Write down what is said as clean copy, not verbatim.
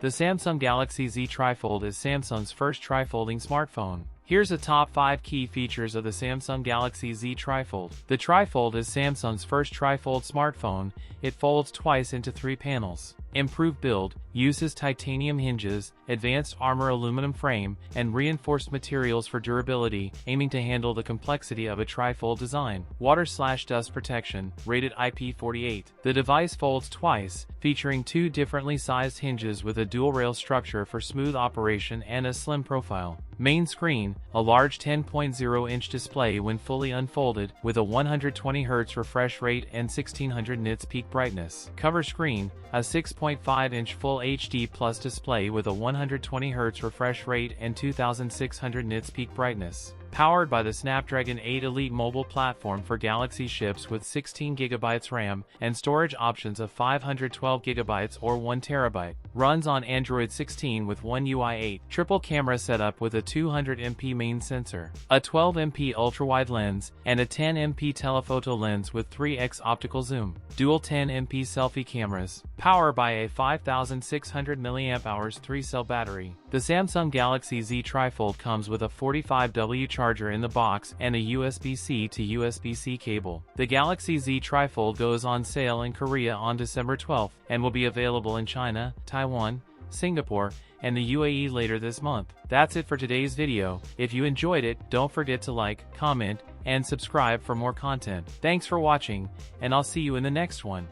The Samsung Galaxy Z TriFold is Samsung's first tri-folding smartphone. Here's the top 5 key features of the Samsung Galaxy Z TriFold. The TriFold is Samsung's first tri-fold smartphone. It folds twice into 3 panels. Improved build, uses titanium hinges, advanced armor aluminum frame, and reinforced materials for durability, aiming to handle the complexity of a tri-fold design. Water/dust protection, rated IP48. The device folds twice, featuring 2 differently sized hinges with a dual-rail structure for smooth operation and a slim profile. Main screen, a large 10.0-inch display when fully unfolded, with a 120Hz refresh rate and 1600 nits peak brightness. Cover screen, a 6.5-inch Full HD Plus display with a 120Hz refresh rate and 2600 nits peak brightness. Powered by the Snapdragon 8 Elite mobile platform for Galaxy ships with 16GB RAM and storage options of 512GB or 1TB. Runs on Android 16 with One UI 8. Triple camera setup with a 200MP main sensor, a 12MP ultrawide lens, and a 10MP telephoto lens with 3x optical zoom. Dual 10MP selfie cameras. Power by a 5600 mAh 3-cell battery. The Samsung Galaxy Z TriFold comes with a 45W charger in the box and a USB-C to USB-C cable. The Galaxy Z TriFold goes on sale in Korea on December 12th and will be available in China, Taiwan, Singapore, and the UAE later this month. That's it for today's video. If you enjoyed it, don't forget to like, comment, and subscribe for more content. Thanks for watching, and I'll see you in the next one.